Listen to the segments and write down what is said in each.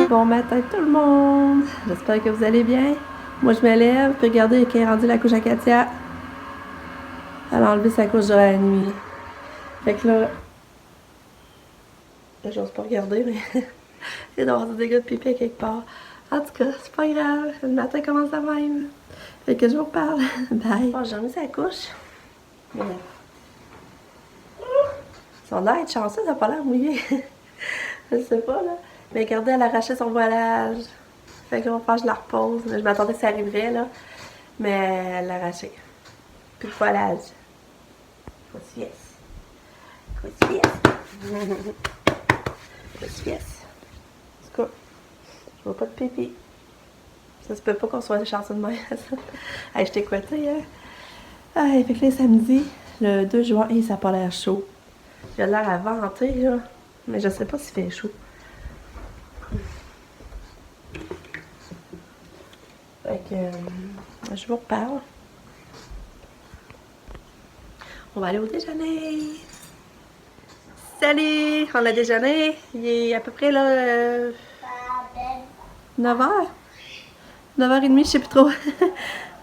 Bon matin tout le monde! J'espère que vous allez bien. Moi je me lève, puis regardez qu'elle est rendue la couche à Katia. Elle a enlevé sa couche de la nuit. Fait que là, j'ose pas regarder, mais il doit y avoir des dégâts de pipi quelque part. En tout cas, c'est pas grave, le matin commence à même. Fait que je vous reparle. Bye! Bon, j'ai remis sa couche. Mais... son air est chanceux, ça n'a pas l'air mouillé. Je sais pas, là. Mais regardez, elle a arraché son voilage. Fait que là, je la repose. Je m'attendais que ça arriverait, là. Mais elle l'a arraché. Plus de voilage. Grosse pièce. Grosse pièce. En tout cas, je vois pas de pipi. Ça se peut pas qu'on soit chanceux de même. Hey, je t'ai écouté, hein. Ah, fait que là, samedi, le 2 juin, ça n'a pas l'air chaud. J'ai l'air à vanter, là. Mais je sais pas s'il fait chaud. Fait que je vous reparle. On va aller au déjeuner. Salut! On a déjeuné. Il est à peu près là 9h. 9h30, je sais plus trop.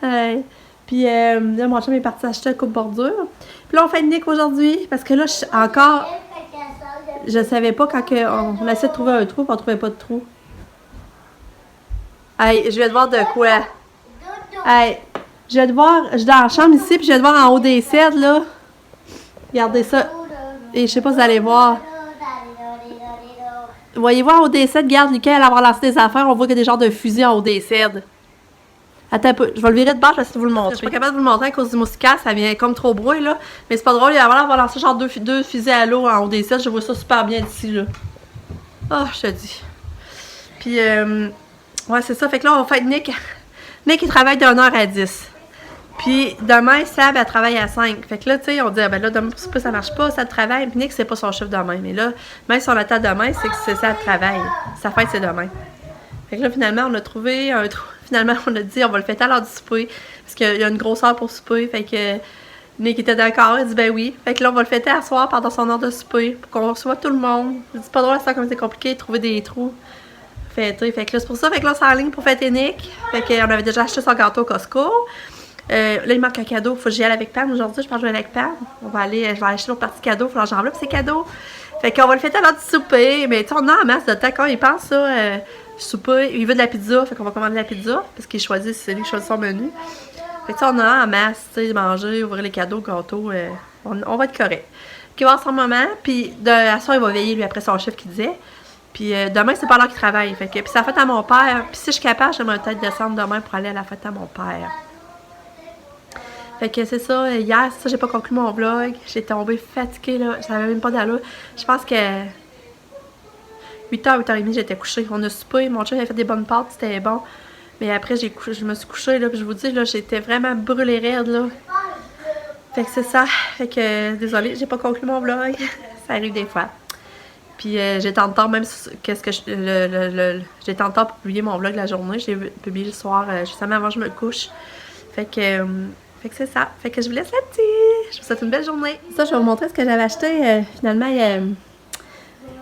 Ouais. Puis là, mon chum est parti acheter un coupe-bordure. Puis là, on fait une nique aujourd'hui. Parce que là, je savais pas quand on essayait de trouver un trou, puis on trouvait pas de trou. Hey, je vais te voir de quoi? Hey, je vais te voir, je suis dans la chambre ici, puis je vais te voir en haut des cèdres, là. Regardez ça. Et je sais pas si vous allez voir. Voyez-vous en haut des cèdres, regarde, Lucas, elle va avoir lancé des affaires, on voit qu'il y a des genres de fusils en haut des cèdres. Attends un peu, je vais le virer de bord, je vais essayer de vous le montrer. Je suis pas capable de vous le montrer à cause du moustiquaire, ça vient comme trop brouille, là. Mais c'est pas drôle, il va avoir lancé genre deux fusils à l'eau en haut des cèdres, je vois ça super bien d'ici, là. Oh, je te dis. Puis, ouais, c'est ça, fait que là, on va faire Nick. Nick, il travaille de 1h à 10. Puis demain, Sab, elle travaille à 5. Fait que là, tu sais, on dit, ah, ben là, demain, pour ça, ça marche pas, ça le travaille. Puis Nick, c'est pas son chiffre demain. Mais là, même si on attend demain, c'est que c'est ça le travail. Sa fête, c'est demain. Fait que là, finalement, on a trouvé un trou. Finalement, on a dit, on va le fêter à l'heure du souper. Parce qu'il y a une grosse heure pour souper. Fait que Nick était d'accord, il dit, ben oui. Fait que là, on va le fêter à soir pendant son heure de souper. Pour qu'on reçoive tout le monde. Je dis, pas drôle, ça comme c'est compliqué de trouver des trous. Fait que là, c'est pour ça. Fait que là, c'est en ligne pour fêter Nick. Fait qu'on avait déjà acheté son gâteau au Costco. Là, il manque un cadeau. Faut que j'y aille avec Pam aujourd'hui. Je pense que je vais aller avec Pam. Je vais acheter l'autre partie cadeau. Faut que j'enveloppe ces cadeaux. Fait qu'on va le fêter à l'heure du souper. Mais tu sais, on a en masse de temps. Quand il pense ça, souper, il veut de la pizza. Fait qu'on va commander de la pizza. Parce qu'il choisit, c'est lui qui choisit son menu. Fait que tu sais, on a en masse, tu sais, manger, ouvrir les cadeaux, gâteaux. On va être correct. Il va avoir son moment. Puis, à soir, il va veiller, lui, après son chef qui disait. Puis demain, c'est pas l'heure qu'il travaille. Fait que, puis c'est la fête à mon père. Puis si je suis capable, j'aimerais peut-être descendre demain pour aller à la fête à mon père. Fait que c'est ça. Hier, ça, j'ai pas conclu mon vlog. J'ai tombé fatiguée, là. J'avais même pas d'allure. Je pense que 8h, 8h30, j'étais couchée. On a soupé. Mon chum avait fait des bonnes pâtes. C'était bon. Mais après, je me suis couchée, là. Puis je vous dis, là, j'étais vraiment brûlée raide, là. Fait que c'est ça. Fait que, désolée, j'ai pas conclu mon vlog. Ça arrive des fois. Puis j'étais en temps, même qu'est-ce que j'étais en temps pour publier mon vlog la journée. Je l'ai publié le soir, justement avant que je me couche. Fait que c'est ça. Fait que je vous laisse là-dessus. Je vous souhaite une belle journée. Ça, je vais vous montrer ce que j'avais acheté finalement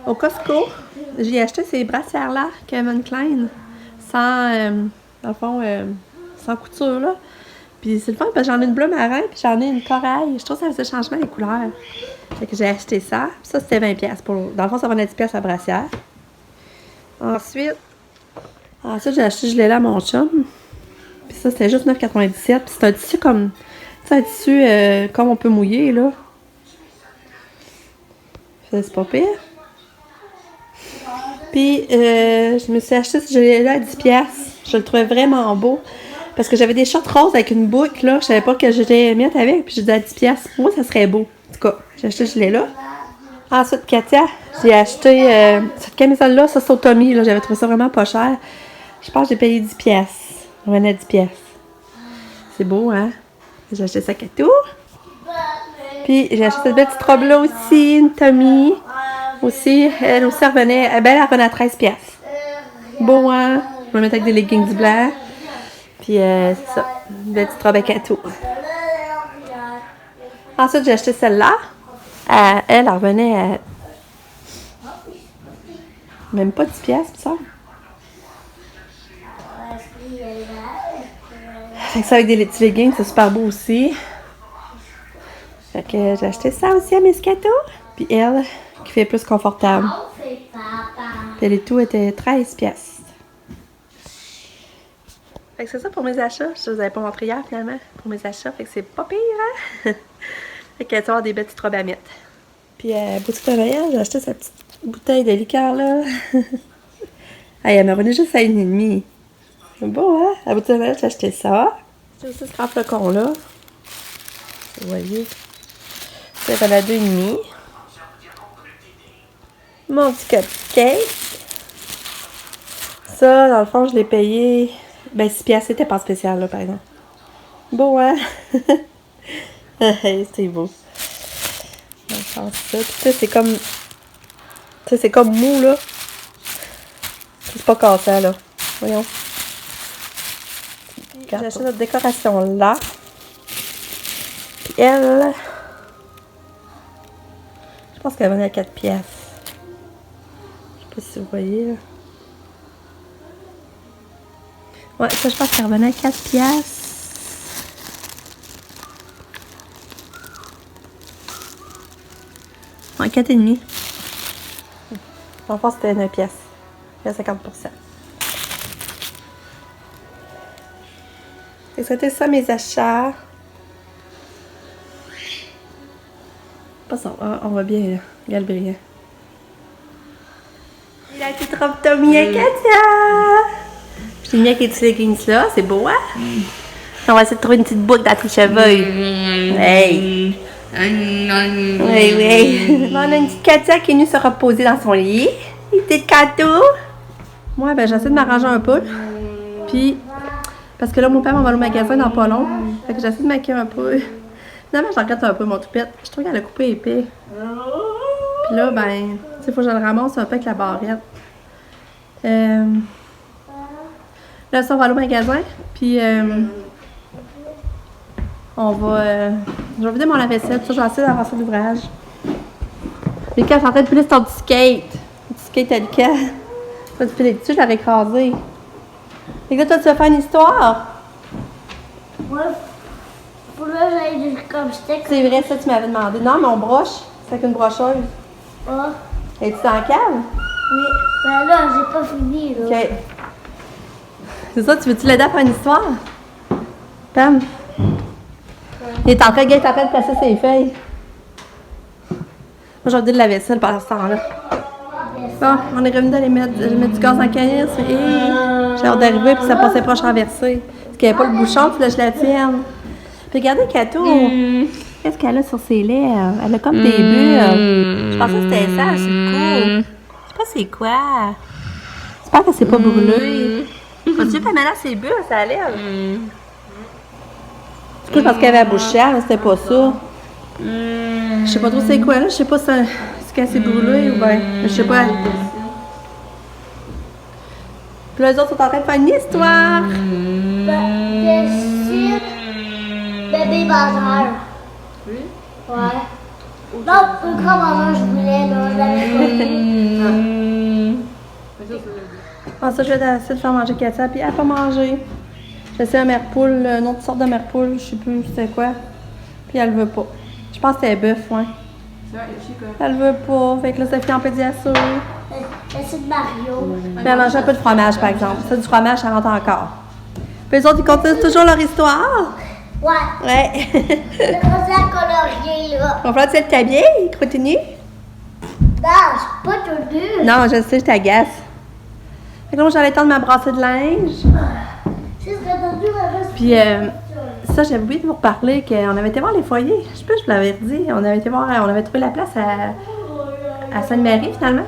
au Costco. J'ai acheté ces brassières-là, Calvin Klein, sans, dans le fond, sans couture, là. Puis c'est le fun parce que j'en ai une bleu marin, puis j'en ai une corail. Je trouve que ça faisait changement les couleurs. Fait que j'ai acheté ça. Ça, c'était 20$. Dans le fond, ça vendait 10$ la brassière. Ensuite, j'ai acheté ce gilet-là à mon chum. Puis ça, c'était juste 9,97$. Puis c'est un tissu comme... C'est un tissu comme on peut mouiller, là. C'est pas pire. Puis, je me suis acheté ce gilet-là à 10$. Je le trouvais vraiment beau. Parce que j'avais des shorts roses avec une boucle, là. Je savais pas que j'étais mettre avec. Puis j'ai dit à 10$. Pour moi, ça serait beau. En tout cas, j'ai acheté ce gilet-là. Ensuite, Katia, j'ai acheté cette camisole-là. Ça, c'est au Tommy, là. J'avais trouvé ça vraiment pas cher. Je pense que j'ai payé 10$. On revenait à 10$. C'est beau, hein? J'ai acheté ça à Katou. Puis, j'ai acheté cette belle petite robe-là aussi, une Tommy. Aussi, elle aussi revenait. Elle revenait à 13$. Beau, hein? Je vais mettre avec des leggings blancs. Puis, c'est ça. Une belle petite robe à Katou. Ensuite, j'ai acheté celle-là. Elle revenait à... Même pas 10$, ça. Fait que ça avec des petits leggings, c'est super beau aussi. Fait que j'ai acheté ça aussi à Miscato. Puis elle, qui fait plus confortable. Puis les tout étaient 13 pièces. Fait que c'est ça pour mes achats. Je vous avais pas montré hier finalement pour mes achats. Fait que c'est pas pire, hein? Fait que tu vas avoir des belles petites robes à mettre. Puis boutique de Noël, j'ai acheté cette petite bouteille de liqueur là. Hey, elle m'a revenu juste à 1,5. C'est beau, hein? À la boutique de Noël, j'ai acheté ça. J'ai aussi ce grand flocon là. Vous voyez? Ça, elle a 2,5. Mon petit cupcake. Ça, dans le fond, je l'ai payé. Ben, 6 piastres, c'était pas spécial, là, par exemple. Beau, hein? C'est beau. On change ça. Puis, ça, c'est comme. Ça, c'est comme mou, là. C'est pas cassant, là. Voyons. J'ai acheté notre décoration là. Puis, elle. Je pense qu'elle venait à 4 piastres. Je sais pas si vous voyez, là. Ouais, ça, je pense qu'elle revenait à 4 piastres. Ouais, 4,5. En fait, c'était 9 piastres. Il y a 50%. Et c'était ça mes achats. Pas ça, on va bien, là. Regarde le brillant. La petite robe Tommy à Katia! J'ai mis avec les petits leggings là, c'est beau, hein? On va essayer de trouver une petite boucle dans tes cheveux. Hey! Oui, oui. On a une petite Katia qui est venue se reposer dans son lit. Une petite cadeau. Moi, ben, j'essaie de m'arranger un peu. Puis, parce que là, mon père m'en va au magasin dans pas long. Fait que j'essaie de maquiller un peu. Finalement, je regrette un peu mon toupette. Je trouve qu'elle a coupé épais. Puis là, ben, tu sais, faut que je le ramasse un peu avec la barrette. Là, ça, on va aller au magasin, puis on va... je vais vider mon lave-vaisselle, ça, je vais essayer d'avancer l'ouvrage. Lucas, je suis en train de piler son petit skate. Le petit skate à Lucas. Toi, tu piles dessus, je l'aurais écrasé. Fait que là, toi, tu vas faire une histoire. Ouais, pour là, j'allais dire comme stick. C'est vrai, ça, tu m'avais demandé. Non, mais on broche. C'est avec une brocheuse. Ah, Es-tu dans le cave? oui. Ben là, j'ai pas fini, là. OK. C'est ça, tu veux-tu l'aider à faire une histoire? Pam? Il est en train de placer ses feuilles. Moi, j'ai envie de la vaisselle pendant ce temps-là. Bon, on est revenu d'aller mettre du gaz en canisse. Et j'ai hâte d'arriver, puis ça passait proche renversé. Parce qu'il n'y avait pas le bouchon, puis là, je la tienne. Puis regardez, Kato. Qu'est-ce qu'elle a sur ses lèvres? Elle a comme des bulles. Je pensais que c'était ça, c'est cool. Je sais pas c'est quoi. J'espère que c'est pas brûlé. Vas-tu pas mettre ses bulles à sa lèvre? Du coup, je pense qu'elle avait la bouche chère, mais c'était pas ça. Je sais pas trop c'est quoi là, je sais pas si qu'elle s'est brûlée ou bien. Je sais pas. Puis là, les autres sont en train de faire une histoire. Bien sûr, bébé mangeur. Oui? Ouais. Non, le grand mangeur, je voulais, là, je l'avais pas. Ah, ça, je vais essayer de faire manger Katia, puis elle n'a pas mangé. J'essaie un mère poule, une autre sorte de mère poule, je sais plus c'était quoi. Puis elle veut pas. Je pense que c'était bœuf, ouais. Elle veut pas, fait que là, ça finit en pédiature. C'est de Mario. Mais elle mange un peu de fromage, par exemple. Ça, du fromage, ça rentre encore. Puis les autres, ils continuent toujours leur histoire. Ouais. Ouais. C'est comme ça colorier, là. On va falloir que tu t'habiller, continue. Non, je suis pas tout nu. Non, je sais, je t'agace. Fait que là, j'allais tendre ma brassée de linge. C'est ce que t'as dit, ma Puis, ça, j'avais oublié de vous reparler qu'on avait été voir les foyers. Je sais pas, je vous l'avais dit. On avait trouvé la place à Sainte-Marie, finalement.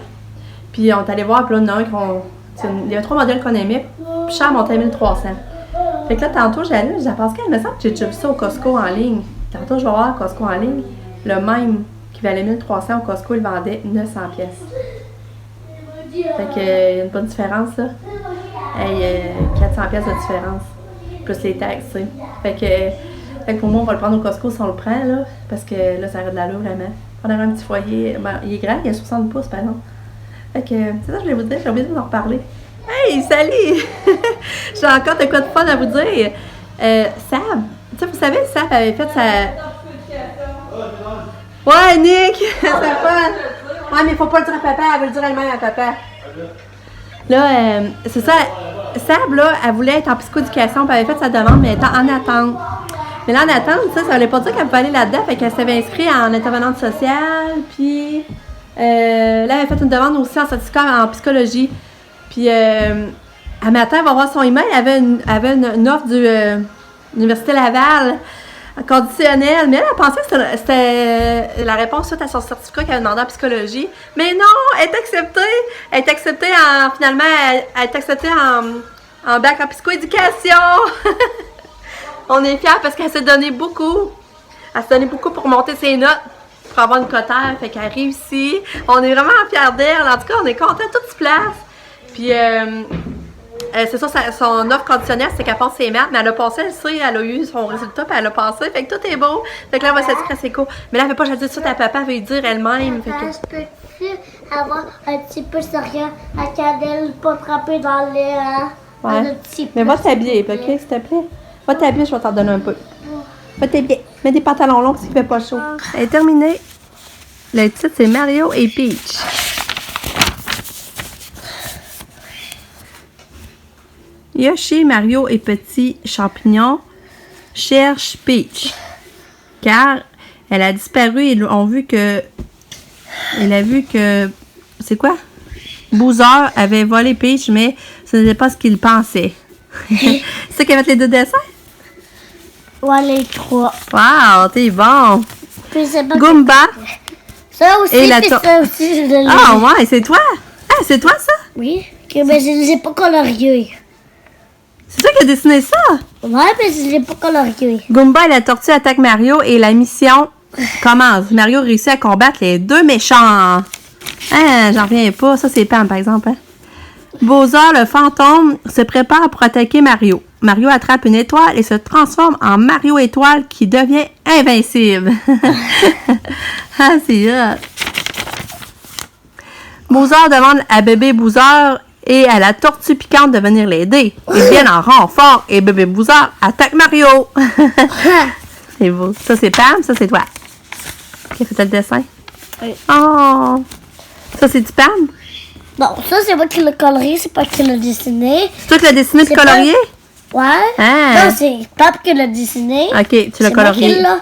Puis, on est allé voir, puis là, il y avait 3 modèles qu'on aimait. Puis, cher montait à 1300. Fait que là, tantôt, j'allais, je disais à Pascal, il me semble que j'ai déjà vu ça au Costco en ligne. Tantôt, je vais voir Costco en ligne. Le même qui valait 1300 au Costco, il vendait 900 pièces. Fait que, il y a une bonne différence, là. Hey, 400 pièces de différence. Plus les taxes, tu sais. Fait que pour moi, on va le prendre au Costco si on le prend, là. Parce que là, ça aurait de l'allure, vraiment. On aurait un petit foyer. Ben, il est grand, il a 60 pouces, par exemple. Fait que, c'est ça que je voulais vous dire. J'ai oublié de vous en reparler. Hey, salut! J'ai encore de quoi de fun à vous dire. Sab, tu sais, vous savez, Sab avait fait sa... Ouais, Nick, c'est fun. Ouais, mais faut pas le dire à papa, elle veut le dire elle-même à papa. Là, c'est ça, Sab, là, elle voulait être en psychoéducation, puis elle avait fait sa demande, mais elle était en attente. Mais là, en attente, ça voulait pas dire qu'elle pouvait aller là-dedans, fait qu'elle s'avait inscrite en intervenante sociale, puis là, elle avait fait une demande aussi en certificat en psychologie. Puis, à matin, elle va voir son email, elle avait une offre de l'Université Laval, conditionnelle, mais elle pensait que c'était la réponse suite à son certificat qu'elle avait demandé en psychologie. Mais non, elle est acceptée. Elle est acceptée finalement, elle est acceptée en bac en psychoéducation. On est fiers parce qu'elle s'est donné beaucoup. Elle s'est donné beaucoup pour monter ses notes, pour avoir une cotère, fait qu'elle réussit. On est vraiment fiers d'elle. En tout cas, on est contents, tout se place. Puis, c'est ça, son offre conditionnelle, c'est qu'elle passe ses maths, mais elle a passé, elle sait, elle a eu son résultat, puis elle a passé, fait que tout est beau. Fait que là, elle va s'inscrire à ses cours. Mais là, elle veut pas que je dise ça à papa, elle veut lui dire elle-même. Fait que... Peux-tu avoir un petit peu sérieux à Cadel pour tremper dans le... Ouais. Mais va t'habiller, ok, s'il te plaît? Va t'habiller, je vais t'en donner un peu. Va t'habiller. Mets des pantalons longs s'il fait pas chaud. Elle est terminée. Le titre, c'est Mario et Peach. Yoshi, Mario et Petit Champignon cherchent Peach. Car elle a disparu et ils ont vu que... Elle a vu que... C'est quoi? Bowser avait volé Peach, mais ce n'était pas ce qu'il pensait. C'est ça qui a fait les 2 dessins? Ouais, les 3. Wow, t'es bon! Puis c'est pas Goomba! Ça aussi, Et la puis to- ça aussi, je l'ai. Ah ouais, c'est toi? Ah, c'est toi ça? Oui, mais je ne les ai pas coloriés. C'est toi qui as dessiné ça? Ouais, mais je ne les ai pas coloriés. Goomba et la tortue attaquent Mario et la mission commence. Mario réussit à combattre les 2 méchants. Hein, j'en reviens pas. Ça, c'est Pam, par exemple. Hein? Bowser, le fantôme, se prépare pour attaquer Mario. Mario attrape une étoile et se transforme en Mario Étoile qui devient invincible. Ah, c'est hot. Bowser demande à bébé Bowser et à la tortue piquante de venir l'aider. Ils viennent en renfort et bébé Bowser attaque Mario. C'est beau. Ça, c'est Pam, ça, c'est toi. Qui a fait le dessin? Oui. Oh! Ça, c'est du Pam? Bon, ça, c'est moi qui l'ai colorié, c'est pas qui l'a dessiné. C'est toi qui l'as dessiné de C'est colorier? Ouais. Ah. Non, c'est Pape qui l'a dessiné. Ok, tu l'as C'est moi colorié. qui l'a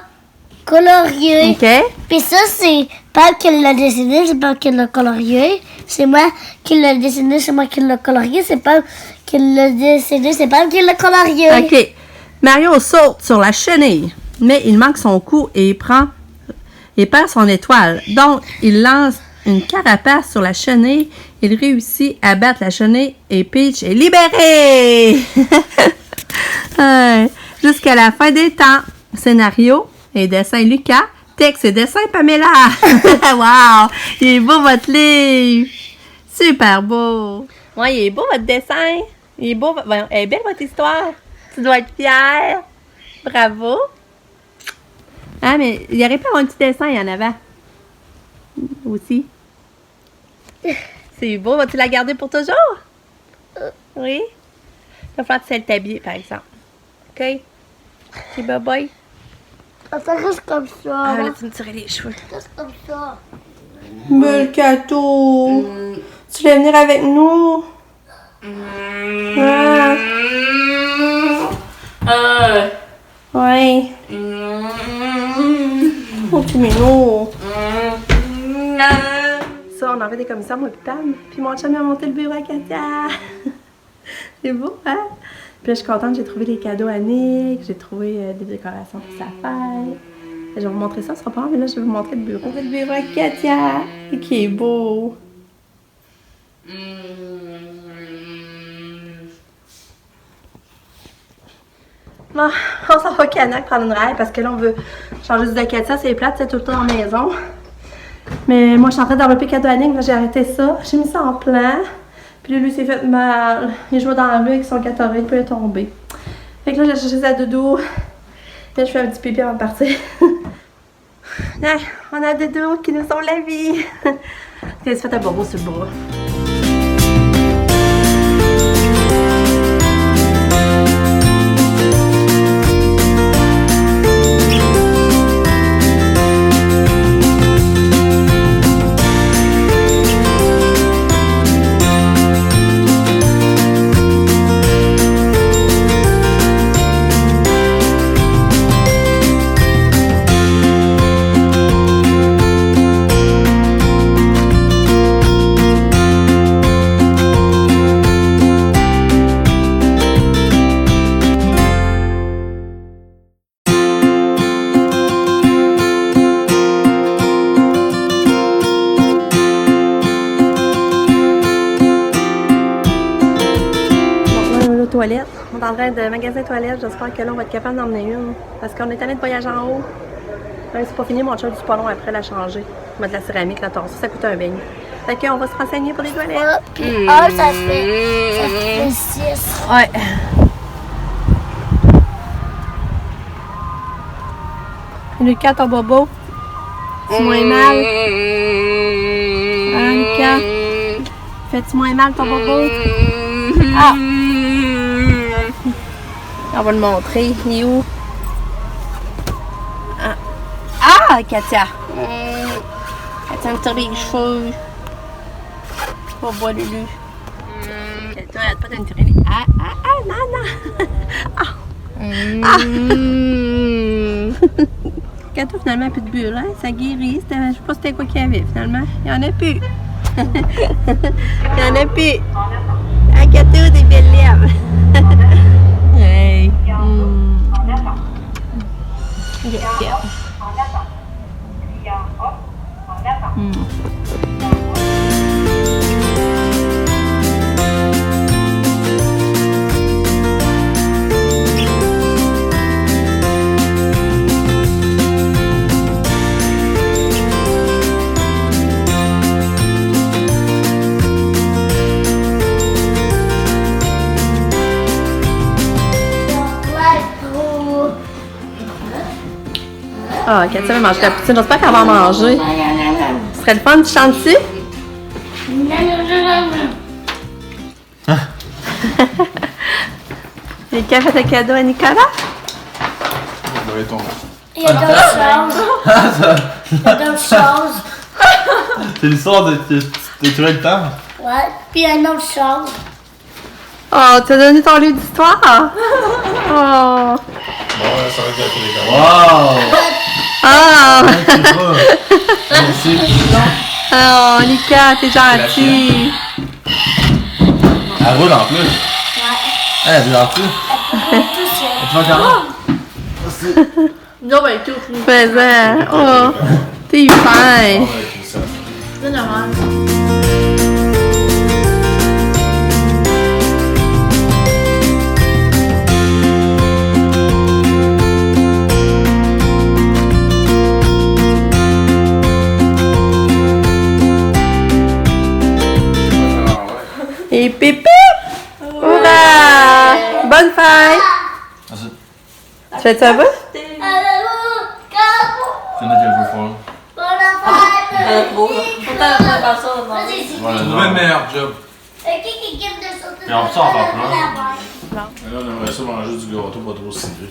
colorié. Ok. Puis ça, c'est Pape qui l'a dessiné, c'est Pape qui l'a colorié. C'est moi qui l'a dessiné, c'est moi qui l'a colorié. C'est Pape qui l'a dessiné, c'est Pape qui l'a colorié. Ok. Mario saute sur la chenille, mais il manque son coup et perd son étoile. Donc, il lance une carapace sur la chenille. Il réussit à battre la chenille et Peach est libérée! Ouais. Jusqu'à la fin des temps. Scénario et dessin Lucas. Texte et dessin Pamela. Wow! Il est beau votre livre! Super beau! Ouais, il est beau votre dessin. Il est beau. Voyons, elle est belle votre histoire. Tu dois être fière. Bravo! Ah, mais il aurait pu avoir un petit dessin en avant. Aussi. C'est beau. Vas-tu la garder pour toujours? Oui? Il va falloir que tu sais t'habiller, par exemple. OK? OK, bye-bye. Ça reste comme ça. Ah, là, tu me tirais les cheveux. Ça reste comme ça. Mercato! Tu voulais venir avec nous? Ah. Ouais. Oh, tu mignon. Ça, on avait des commissaires, moi, puis Pam. Puis mon chum a monté le bureau à Katia. C'est beau, hein? Puis là, je suis contente, j'ai trouvé les cadeaux à Nick, j'ai trouvé des décorations pour sa fête. Je vais vous montrer ça, ce sera pas long, mais là, je vais vous montrer le bureau. Le bureau à Katia, qui est beau. Bon, on s'en va au Canac prendre une ride parce que là, on veut changer de Katia, c'est plate, c'est tout le temps en maison. Mais moi, je suis en train d'envelopper cadeau à Nick, là, j'ai arrêté ça. J'ai mis ça en plan. Puis lui s'est fait mal. Il jouait dans la rue avec son Gatorade, puis il est tombé. Fait que là, j'ai cherché sa doudou. Là, je fais un petit pipi avant de partir. Là, on a doudou qui nous sauve la vie. Il s'est fait un bobo sur le bras. toilettes. On est en train de magasin de toilettes. J'espère que là, on va être capable d'en emmener une. Parce qu'on est allé de voyage en haut. Même si c'est pas fini, mon chum du pas long après la changer. Mettre de la céramique, la torse. Ça coûte un beigne. Fait qu'on va se renseigner pour les toilettes. Puis un, ça fait 6. Ouais. Lucas, ton bobo. Fais-tu moins mal? Hein, Lucas? Fais-tu moins mal, ton bobo? Ah! On va le montrer. Il est où? Ah! Ah, Katia! Katia me tire les cheveux. On va voir Lulu. Katia, arrête pas de me tirer les... Ah, ah, ah, non, non! Ah! Katia, finalement, plus de bulles, hein? Ça guérit. Je sais pas c'était quoi qu'il y avait, finalement. Il y en a plus. Il y en a plus. Ah, Katia, des belles lèvres. Hey. Yeah, yeah. Ah, Katia va manger la poutine. J'espère qu'elle va en manger. Ce serait le fun, tu chantes dessus? Lucas fait un cadeau à Nicolas? Il y a d'autres choses. Il y a d'autres choses. C'est l'histoire de tuer le temps. Ouais. Puis il y a une autre chose. Oh, t'as donné ton livre d'histoire? Oh! Wow! Ah! Merci. Oh, Lucas, t'es gentil! Elle roule en plus. Ouais. Elle est gentille. Tout seul. Tu vas comment? Non, ben tout. Faisant. Oh! T'es fin! C'est normal. Et pépé! Hurrah! Bonne fête! Merci. Tu fais-tu un peu? Allez-vous, Cabo. C'est là qu'elle veut faire. Bonne affaire. Vas-y, c'est Voilà, Trouver le genre. meilleur job. qui kiffe de sauter Et on peut en faire plein. Et là, on aimerait ça manger du gâteau pas trop ciblé.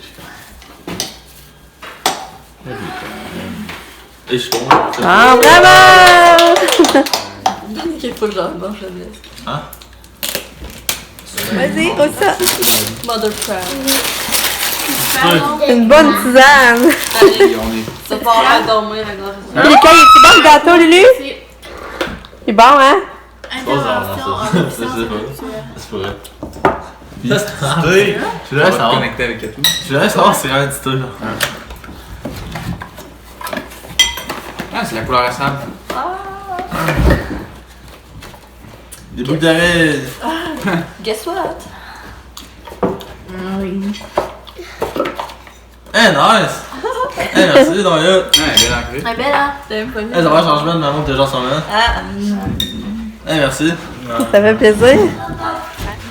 Et je tombe. Ah, bravo! Quel faut que j'en mange, je laisse. Hein? Vas-y, au ça! Mother Proud. Une bonne tisane! Allez, On est. ça part à dormir, la gorge. Lucas, il est bon le gâteau, Lulu? Il est bon, hein? C'est pas ça, c'est pas vrai. Là, c'est je laisse savoir. Connecté avec tout. Je laisse savoir, c'est un petit truc. Ah, c'est la couleur à sable. Des boucles d'oreilles. Guess what? Eh, nice! Eh, merci, dans le. Ouais, elle est bien ancrée. Ah, belle, hein? T'as même pas vu? Eh, ça va, changement de maman, tes gens sont là. Ah, Eh, merci. Ça fait plaisir.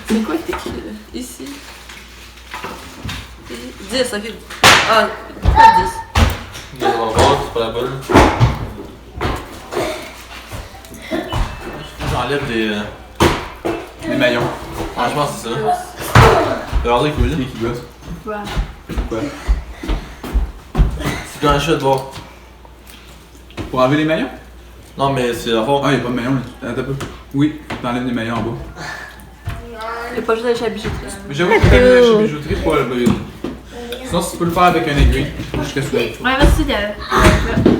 c'est quoi que t'écris là? Ici. 10, ok. Ah, pourquoi 10? On va voir, c'est pas la bonne. J'enlève Les maillons. Franchement, c'est ça. Regardez, cool. Qui gosse? Ouais. Quoi? C'est quand un chat de voir. Pour enlever les maillons? Non, mais c'est la forme. Ah, il n'y a pas de maillons. Attends un peu. Oui, faut que t'enlèves les maillons en bas. Il y a pas juste d'aller à la bijouterie. Mais j'avoue que t'as mis la bijouterie pour le briser. Sinon, si tu peux le faire avec un aiguille, jusqu'à ce que. Ouais, merci, David.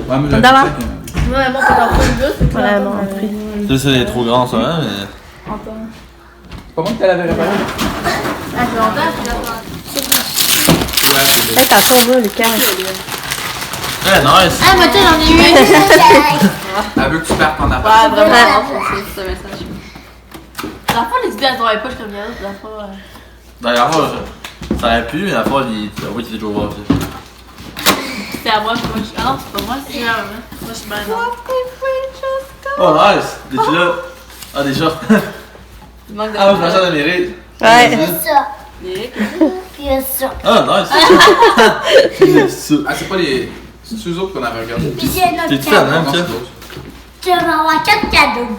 Ouais, mais D'abord. Ouais, bon, t'as pas le goût, c'est Voilà, mon prix. Ça, c'est trop grand, ça, hein, mais. C'est pas moi qui t'as l'avais réparé? Ah, c'est longtemps, puis là, Ouais, c'est Fais attention, là, Lucas. Eh, nice! ah, moi, j'en ai eu. Elle veut que tu partes en Ouais, appart. vraiment, c'est un message. Dans le fond, les idées, elles n'auraient pas comme il y a d'autres, dans le fond. D'ailleurs, moi, ça aurait pu, mais la fois, il était toujours voir. C'est à moi, je suis. Ah non, c'est pas moi, c'est à moi. Moi, je suis bien non. Oh, nice! T'es-tu là? Ah, déjà. Il manque de. Ah, je m'achète à mérite. Ouais. C'est ça. Eric. C'est ça. Ah, nice! C'est ça. Ah, c'est pas les. C'est eux autres qu'on avait regardé. Puis j'ai notre T'es-tu fan, cadeau. hein, Non, tiens? c'est d'autres. Tu vas avoir 4 cadeaux.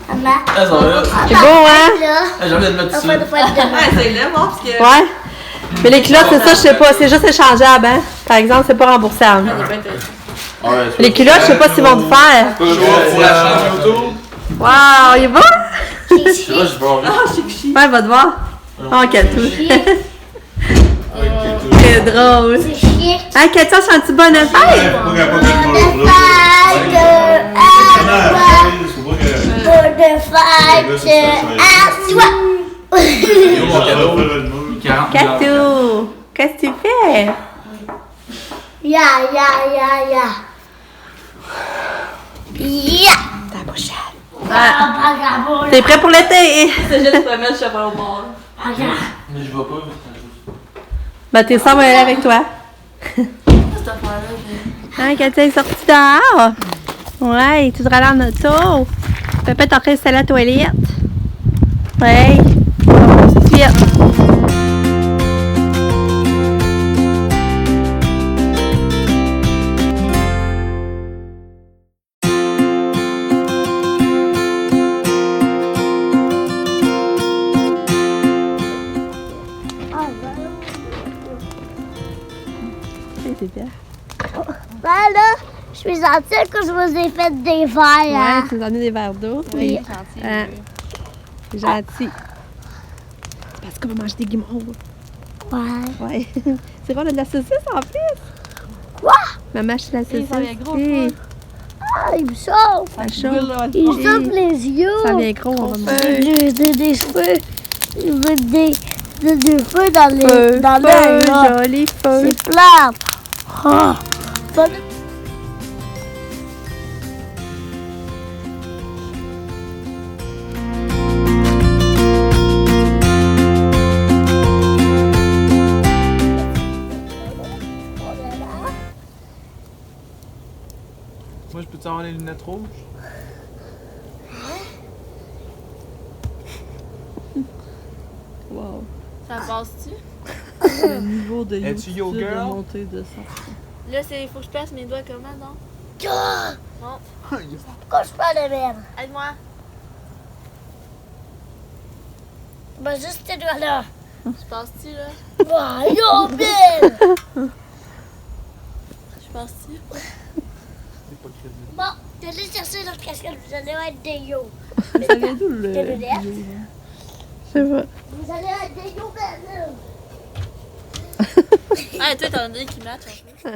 Maman. Ah, ça va là. C'est beau, hein? Là. Ah, j'ai envie de le mettre On dessus. va pas de demain. Ouais, c'est là, moi, parce que. Ouais. Mais les culottes, c'est ça, je sais pas. C'est juste échangeable, hein? Par exemple, c'est pas remboursable. On est pas intéressé. Ah, ouais, Les culottes, je sais pas s'ils vont te faire. Pour la changer autour. Waouh, il est beau? Je sais pas, j'ai pas envie. Ouais, va te voir. Oh, Katou. C'est drôle. C'est chic. Hein, Katou, c'est un petit bonnet de fête? Bonne fête à toi. Yo, mon cadeau. 40 Katou, qu'est-ce que tu fais? Ya. Ta pochette. Ah, T'es prêt pour l'été? C'est juste pour mettre le chapeau au bord. Mais je vois pas. Ben, tes sœurs vont aller avec toi. Cette affaire-là, Hein, Katou est sortie dehors? Ouais, tu te râles en auto. Papa, t'as resté à la toilette. Ouais. Tout de suite. C'est bien. Ben là, je suis gentille que je vous ai fait des verres. Ouais, Hein? tu nous as donné des verres d'eau. Oui. Hein, c'est gentil. Parce qu'on va manger des guimauves. Ouais. Ouais. C'est vrai, on a de la saucisse en plus. Quoi? Maman, je suis la saucisse. ça vient gros, Oui, Ah, il me chauffe. ça chauffe. Il me chauffe les yeux. Ça vient gros, on va manger. J'ai des cheveux. J'ai des cheveux dans les Feu, dans l'œil, feu, là. joli feu. C'est plat. Ah. Bonne- Moi, je peux-tu avoir les lunettes rouges? Wow. Ça passe-tu? Le niveau de Es-tu yo YouTube de girl? montée de ça. Là, il faut que je place mes doigts comment, non? Ah. Non. Pourquoi je parle de même? Aide-moi. Ben, juste tes doigts là. Je passe-tu, là? Voyons bien. Je passe-tu? Bon, allez chercher notre casquette, vous allez être des yo. Ça vient d'où le. Tes lunettes? Je sais pas. Vous allez être des yo, ben là. Ah, toi, t'en as donné qui match, en fait.